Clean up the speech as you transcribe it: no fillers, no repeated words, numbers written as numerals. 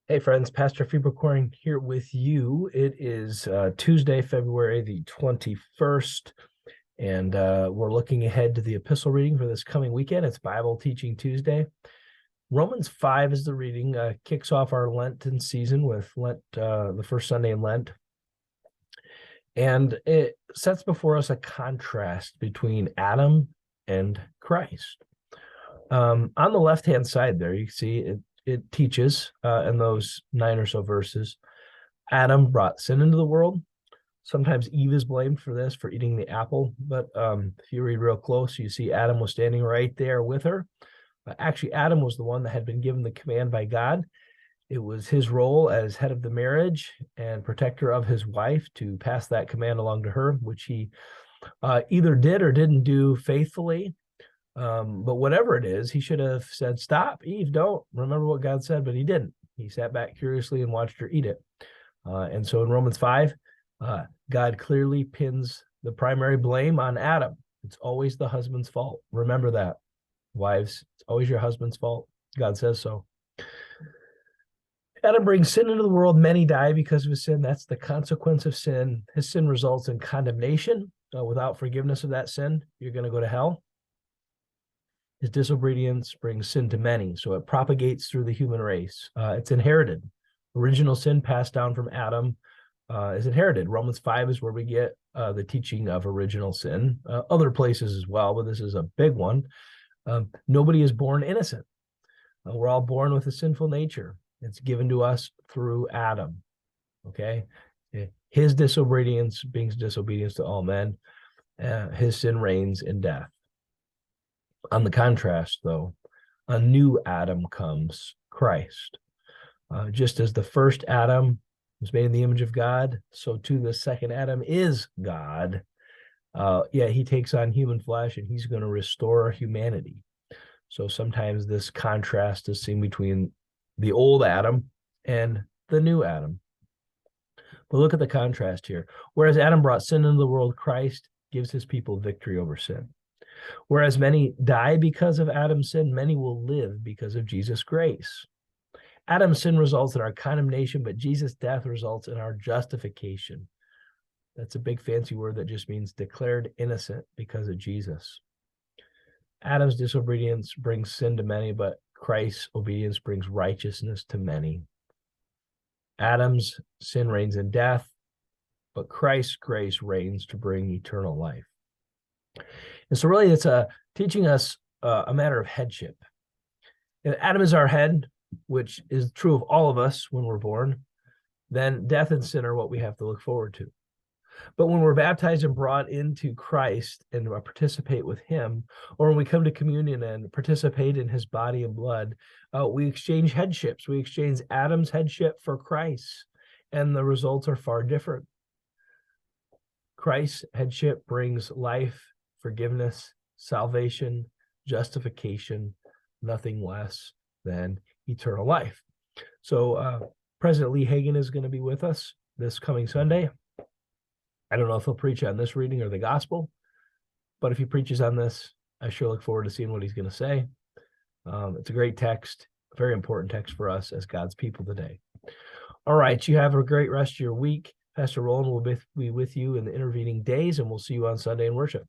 Hey friends, Pastor Fieberkorn here with you. It is Tuesday, February the 21st, and we're looking ahead to the epistle reading for this coming weekend. It's Bible Teaching Tuesday. Romans 5 is the reading, kicks off our Lenten season with Lent, the first Sunday in Lent. And it sets before us a contrast between Adam and Christ. On the left-hand side there, you see it teaches in those 9 or so verses, Adam brought sin into the world. Sometimes Eve is blamed for this, for eating the apple. But if you read real close, you see Adam was standing right there with her. Actually, Adam was the one that had been given the command by God. It was his role as head of the marriage and protector of his wife to pass that command along to her, which he either did or didn't do faithfully. But whatever it is, he should have said, "Stop, Eve, don't." Remember what God said, but he didn't. He sat back curiously and watched her eat it. And so in Romans 5, God clearly pins the primary blame on Adam. It's always the husband's fault. Remember that, wives. It's always your husband's fault. God says so. Adam brings sin into the world. Many die because of his sin. That's the consequence of sin. His sin results in condemnation. Without forgiveness of that sin, you're going to go to hell. His disobedience brings sin to many, so it propagates through the human race. It's inherited. Original sin passed down from Adam is inherited. Romans 5 is where we get the teaching of original sin. Other places as well, but this is a big one. Nobody is born innocent. We're all born with a sinful nature. It's given to us through Adam. Okay? His disobedience brings disobedience to all men. His sin reigns in death. On the contrast, though, a new Adam comes, Christ. Just as the first Adam was made in the image of God, so too the second Adam is God. He takes on human flesh and he's going to restore humanity. So sometimes this contrast is seen between the old Adam and the new Adam. But look at the contrast here. Whereas Adam brought sin into the world, Christ gives his people victory over sin. Whereas many die because of Adam's sin, many will live because of Jesus' grace. Adam's sin results in our condemnation, but Jesus' death results in our justification. That's a big fancy word that just means declared innocent because of Jesus. Adam's disobedience brings sin to many, but Christ's obedience brings righteousness to many. Adam's sin reigns in death, but Christ's grace reigns to bring eternal life. And so really it's teaching us a matter of headship. If Adam is our head, which is true of all of us when we're born, then death and sin are what we have to look forward to. But when we're baptized and brought into Christ and participate with him, or when we come to communion and participate in his body and blood, we exchange headships. We exchange Adam's headship for Christ, and the results are far different. Christ's headship brings life, forgiveness, salvation, justification, nothing less than eternal life. So President Lee Hagen is going to be with us this coming Sunday. I don't know if he'll preach on this reading or the gospel, but if he preaches on this, I sure look forward to seeing what he's going to say. It's a great text, a very important text for us as God's people today. All right, you have a great rest of your week. Pastor Roland will be with you in the intervening days, and we'll see you on Sunday in worship.